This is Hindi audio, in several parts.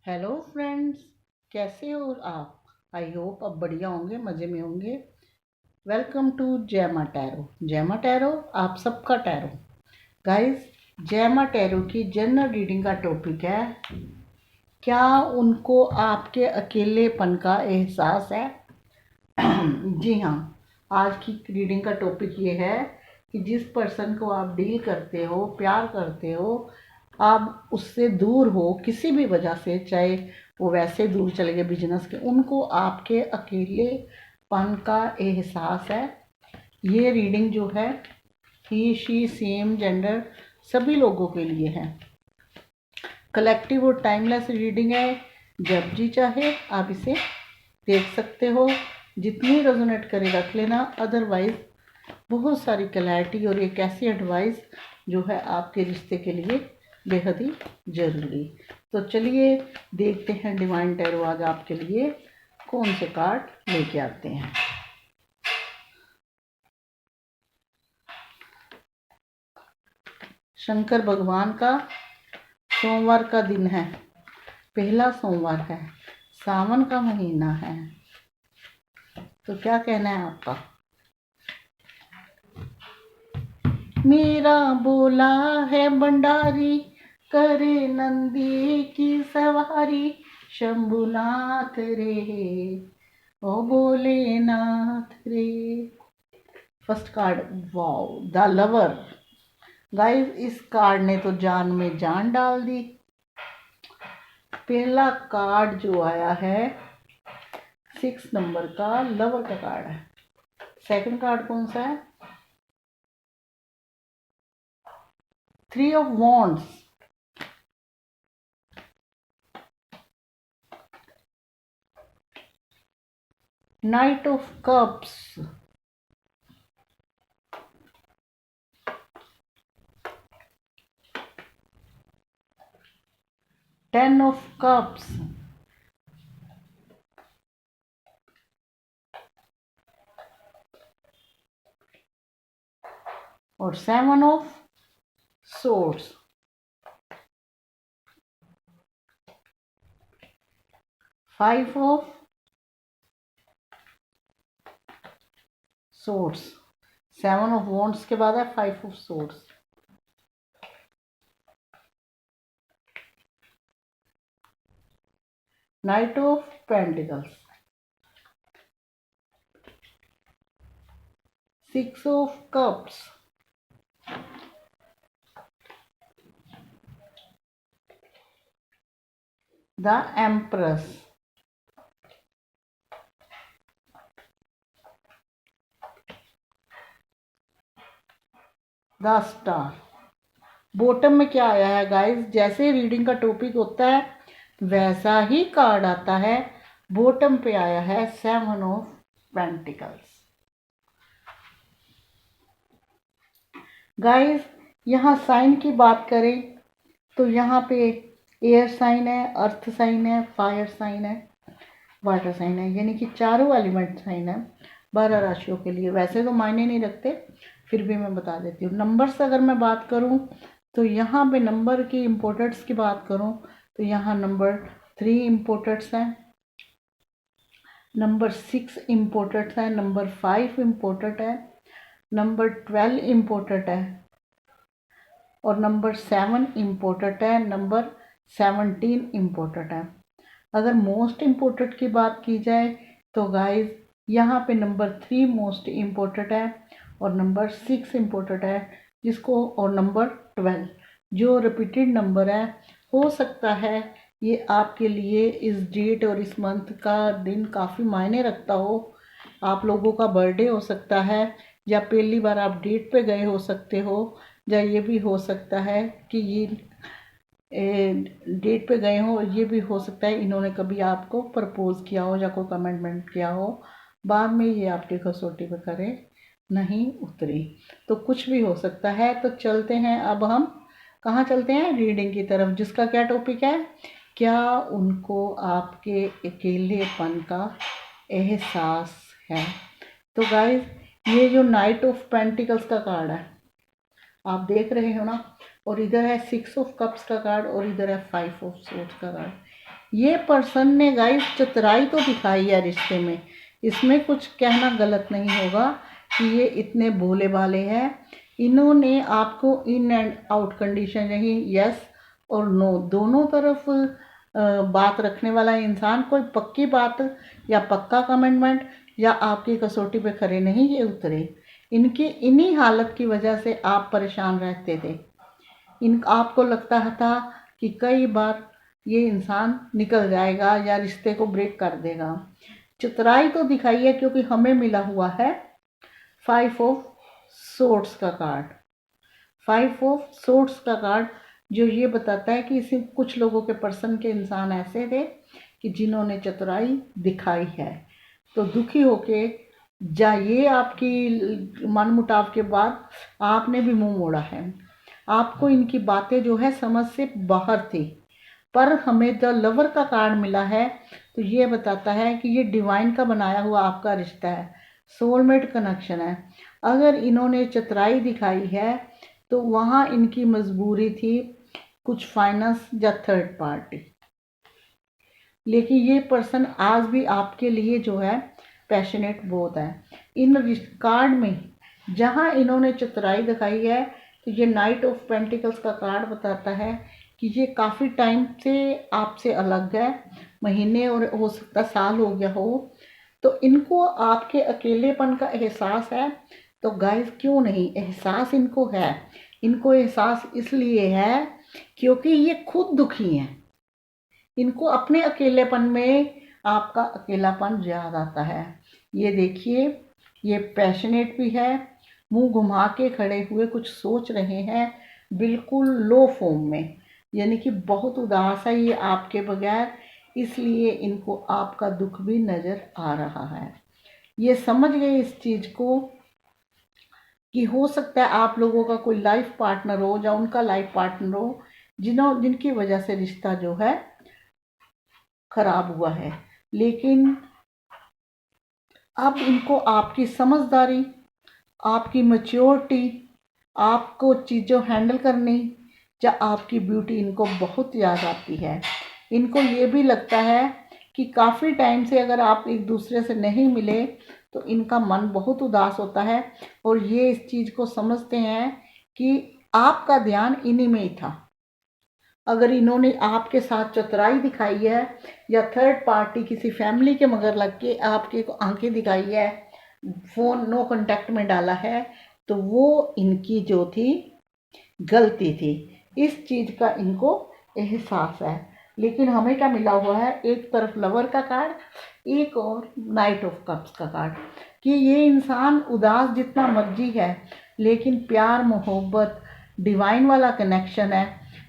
हेलो फ्रेंड्स, कैसे हो आप? आई होप आप बढ़िया होंगे, मज़े में होंगे। वेलकम टू जैमा टैरो। जैमा टैरो आप सबका टैरो। गाइस, जैमा टैरो की जनरल रीडिंग का टॉपिक है, क्या उनको आपके अकेलेपन का एहसास है? जी हाँ, आज की रीडिंग का टॉपिक ये है कि जिस पर्सन को आप डील करते हो, प्यार करते हो, आप उससे दूर हो किसी भी वजह से, चाहे वो वैसे दूर चले गए बिजनेस के, उनको आपके अकेलेपन का एहसास है। ये रीडिंग जो है ही शी सेम जेंडर सभी लोगों के लिए है। कलेक्टिव और टाइमलेस रीडिंग है। जब जी चाहे आप इसे देख सकते हो, जितनी रेजोनेट करे रख लेना, अदरवाइज बहुत सारी क्लैरिटी और एक ऐसी एडवाइस जो है आपके रिश्ते के लिए बेहद ही ज़रूरी। तो चलिए देखते हैं डिवाइन टैरो आज आपके लिए कौन से कार्ड लेके आते हैं। शंकर भगवान का सोमवार का दिन है, पहला सोमवार है, सावन का महीना है। तो क्या कहना है आपका? मेरा बोला है भंडारी, करे नंदी की सवारी, शंभुनाथ रे, ओ भोलेनाथ रे। First card, wow, the lover. Guys, इस कार्ड ने तो जान में जान डाल दी। पहला कार्ड जो आया है 6 नंबर का लवर का कार्ड है। सेकंड कार्ड कौन सा है? 3 of wands, night of cups, ten of cups, और 7 of source. 5 of source. 7 of wands के बाद है 5 of source. Night of pentacles, 6 of cups, the empress, the star. Bottom में क्या आया है गाइस? जैसे रीडिंग का टॉपिक होता है वैसा ही कार्ड आता है। बॉटम पे आया है 7 ऑफ पेंटिकल्स। गाइस, यहाँ साइन की बात करें तो यहाँ पे एयर साइन है, अर्थ साइन है, फायर साइन है, वाटर साइन है, यानी कि चारों एलिमेंट साइन है 12 राशियों के लिए। वैसे तो मायने नहीं रखते, फिर भी मैं बता देती हूँ। नंबर्स अगर मैं बात करूँ तो यहाँ पे नंबर की इम्पोर्टेंट्स की बात करूँ तो यहाँ नंबर 3 इम्पोर्टेंट्स है, नंबर 6 इम्पोर्टेंट है, नंबर 5 इम्पोर्टेंट है, नंबर 12 इम्पोर्टेंट है, और नंबर 7 इम्पोर्टेंट है, नंबर 17 इम्पोर्टेंट है। अगर मोस्ट इम्पोर्टेंट की बात की जाए तो गाइस यहाँ पे नंबर 3 मोस्ट इम्पोर्टेंट है, और नंबर 6 इम्पोर्टेंट है, जिसको, और नंबर 12 जो रिपीटेड नंबर है। हो सकता है ये आपके लिए इस डेट और इस मंथ का दिन काफ़ी मायने रखता हो। आप लोगों का बर्थडे हो सकता है, या पहली बार आप डेट पे गए हो सकते हो, या ये भी हो सकता है कि ये डेट पे गए हो। ये भी हो सकता है इन्होंने कभी आपको प्रपोज किया हो या कोई कमिटमेंट किया हो, बाद में ये आपकी कसौटी पे करे नहीं उतरी। तो कुछ भी हो सकता है। तो चलते हैं, अब हम कहाँ चलते हैं? रीडिंग की तरफ, जिसका क्या टॉपिक है, क्या उनको आपके अकेलेपन का एहसास है। तो गाइस, ये जो नाइट ऑफ पेंटिकल्स का कार्ड है आप देख रहे हो ना, और इधर है 6 ऑफ कप्स का कार्ड, और इधर है 5 ऑफ सोर्ड्स का कार्ड। ये पर्सन ने गाइस चतुराई तो दिखाई है रिश्ते में, इसमें कुछ कहना गलत नहीं होगा कि ये इतने भोले भाले हैं। इन्होंने आपको इन एंड आउट कंडीशन यही यस और नो दोनों तरफ बात रखने वाला इंसान, कोई पक्की बात या पक्का कमिटमेंट या आपकी कसौटी पे खड़े नहीं ये उतरे। इनकी इन्हीं हालत की वजह से आप परेशान रहते थे। आपको लगता था कि कई बार ये इंसान निकल जाएगा या रिश्ते को ब्रेक कर देगा। चतुराई तो दिखाई है क्योंकि हमें मिला हुआ है 5 ऑफ सोर्ड्स का कार्ड। 5 ऑफ सोर्ड्स का कार्ड जो ये बताता है कि इसी कुछ लोगों के पर्सन के इंसान ऐसे थे कि जिन्होंने चतुराई दिखाई है, तो दुखी होके जाइए आपकी मनमुटाव के बाद आपने भी मुंह मोड़ा है। आपको इनकी बातें जो है समझ से बाहर थी, पर हमें द लवर का कार्ड मिला है तो ये बताता है कि ये डिवाइन का बनाया हुआ आपका रिश्ता है, सोलमेट कनेक्शन है। अगर इन्होंने चतुराई दिखाई है तो वहाँ इनकी मजबूरी थी कुछ फाइनेंस या थर्ड पार्टी, लेकिन ये पर्सन आज भी आपके लिए जो है पैशनेट बहुत है। इन कार्ड में जहाँ इन्होंने चतुराई दिखाई है तो ये नाइट ऑफ पेंटिकल्स का कार्ड बताता है कि ये काफ़ी टाइम से आपसे अलग है, महीने और हो सकता साल हो गया हो, तो इनको आपके अकेलेपन का एहसास है। तो गाइस क्यों नहीं एहसास इनको है, इनको एहसास इसलिए है क्योंकि ये खुद दुखी हैं। इनको अपने अकेलेपन में आपका अकेलापन याद आता है। ये देखिए ये पैशनेट भी है, मुंह घुमा के खड़े हुए कुछ सोच रहे हैं, बिल्कुल लो फॉर्म में, यानी कि बहुत उदास है ये आपके बगैर, इसलिए इनको आपका दुख भी नज़र आ रहा है। ये समझ गए इस चीज़ को कि हो सकता है आप लोगों का कोई लाइफ पार्टनर हो या उनका लाइफ पार्टनर हो जिनकी वजह से रिश्ता जो है खराब हुआ है, लेकिन अब इनको आपकी समझदारी, आपकी मैच्योरिटी, आपको चीज़ों हैंडल करनी या आपकी ब्यूटी इनको बहुत याद आती है। इनको ये भी लगता है कि काफ़ी टाइम से अगर आप एक दूसरे से नहीं मिले तो इनका मन बहुत उदास होता है और ये इस चीज़ को समझते हैं कि आपका ध्यान इन्हीं में ही था। अगर इन्होंने आपके साथ चतुराई दिखाई है या थर्ड पार्टी किसी फैमिली के मगर लग के आपके को आंखें दिखाई है, फ़ोन नो कांटेक्ट में डाला है, तो वो इनकी जो थी गलती थी। इस चीज़ का इनको एहसास है। लेकिन हमें क्या मिला हुआ है, एक तरफ लवर का कार्ड, एक और नाइट ऑफ कप्स का कार्ड, कि ये इंसान उदास जितना मर्जी है लेकिन प्यार मोहब्बत डिवाइन वाला कनेक्शन है,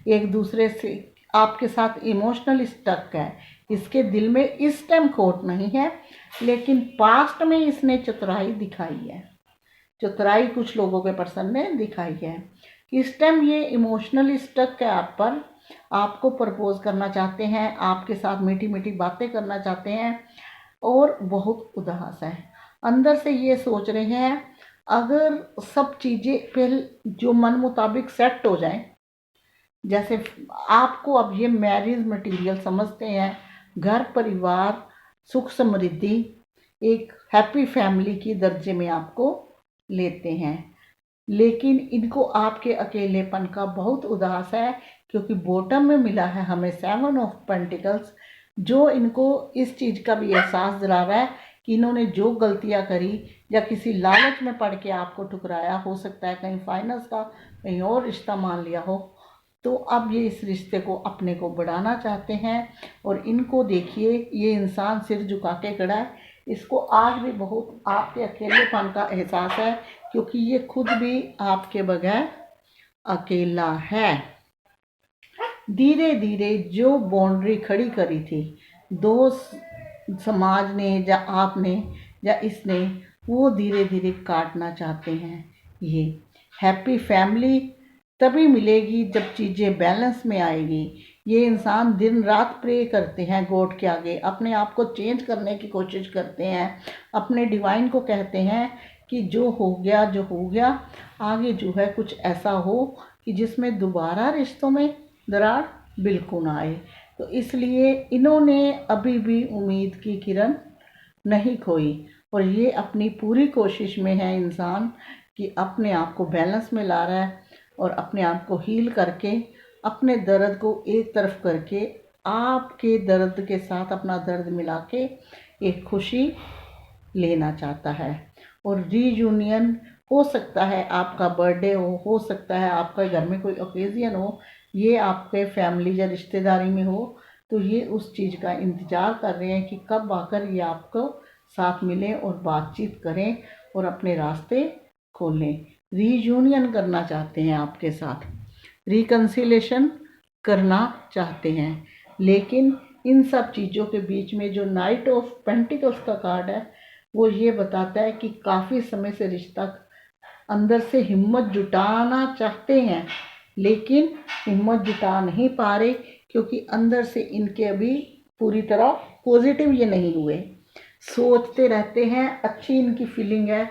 एक दूसरे से आपके साथ इमोशनल स्टक है। इसके दिल में इस टाइम खोट नहीं है, लेकिन पास्ट में इसने चतुराई दिखाई है। चतुराई कुछ लोगों के पर्सन ने दिखाई है। इस टाइम ये इमोशनली स्टक है आप पर, आपको प्रपोज करना चाहते हैं, आपके साथ मीठी मीठी बातें करना चाहते हैं और बहुत उदास है। अंदर से ये सोच रहे हैं अगर सब चीज़ें पहले जो मन मुताबिक सेट हो जाएं, जैसे आपको अब ये मैरिज मटेरियल समझते हैं, घर परिवार सुख समृद्धि एक हैप्पी फैमिली की दर्जे में आपको लेते हैं, लेकिन इनको आपके अकेलेपन का बहुत उदास है क्योंकि बॉटम में मिला है हमें 7 ऑफ पेंटिकल्स, जो इनको इस चीज़ का भी एहसास दिला रहा है कि इन्होंने जो गलतियां करी या किसी लालच में पड़ के आपको ठुकराया, हो सकता है कहीं फाइनेंस का कहीं और रिश्ता मान लिया हो, तो अब ये इस रिश्ते को अपने को बढ़ाना चाहते हैं। और इनको देखिए ये इंसान सिर झुका के खड़ा है, इसको आज भी बहुत आपके अकेलेपन का एहसास है क्योंकि ये खुद भी आपके बगैर अकेला है। धीरे धीरे जो बाउंड्री खड़ी करी थी दो समाज ने या आपने या इसने, वो धीरे धीरे काटना चाहते हैं। ये हैप्पी फैमिली तभी मिलेगी जब चीज़ें बैलेंस में आएगी। ये इंसान दिन रात प्रे करते हैं गॉड के आगे, अपने आप को चेंज करने की कोशिश करते हैं, अपने डिवाइन को कहते हैं कि जो हो गया आगे जो है कुछ ऐसा हो कि जिसमें दोबारा रिश्तों में दरार बिल्कुल ना आए। तो इसलिए इन्होंने अभी भी उम्मीद की किरण नहीं खोई और ये अपनी पूरी कोशिश में है इंसान कि अपने आप को बैलेंस में ला रहा है और अपने आप को हील करके अपने दर्द को एक तरफ करके आपके दर्द के साथ अपना दर्द मिला के एक खुशी लेना चाहता है। और रीयूनियन हो सकता है, आपका बर्थडे हो सकता है आपके घर में कोई ओकेज़न हो, ये आपके फैमिली या रिश्तेदारी में हो, तो ये उस चीज़ का इंतज़ार कर रहे हैं कि कब आकर ये आपको साथ मिलें और बातचीत करें और अपने रास्ते खोलें। रीयूनियन करना चाहते हैं आपके साथ, रिकन्सिलेशन करना चाहते हैं। लेकिन इन सब चीज़ों के बीच में जो नाइट ऑफ पेंटिकल्स का कार्ड है वो ये बताता है कि काफ़ी समय से रिश्ता अंदर से हिम्मत जुटाना चाहते हैं लेकिन हिम्मत जुटा नहीं पा रहे, क्योंकि अंदर से इनके अभी पूरी तरह पॉजिटिव ये नहीं हुए, सोचते रहते हैं। अच्छी इनकी फीलिंग है,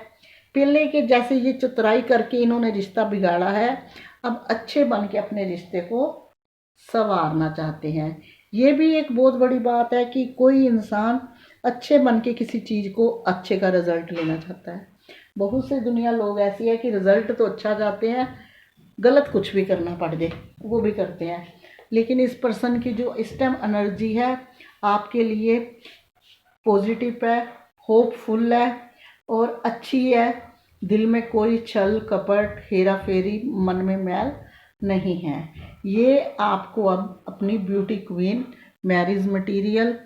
पहले के जैसे ये चतुराई करके इन्होंने रिश्ता बिगाड़ा है, अब अच्छे बन के अपने रिश्ते को संवारना चाहते हैं। ये भी एक बहुत बड़ी बात है कि कोई इंसान अच्छे बन के किसी चीज़ को अच्छे का रिजल्ट लेना चाहता है। बहुत से दुनिया लोग ऐसी है कि रिजल्ट तो अच्छा चाहते हैं, गलत कुछ भी करना पड़ जाए वो भी करते हैं। लेकिन इस पर्सन की जो इस टाइम एनर्जी है आपके लिए पॉजिटिव है, होपफुल है और अच्छी है। दिल में कोई छल कपट हेरा फेरी मन में मैल नहीं है। ये आपको अब अपनी ब्यूटी क्वीन, मैरिज मटीरियल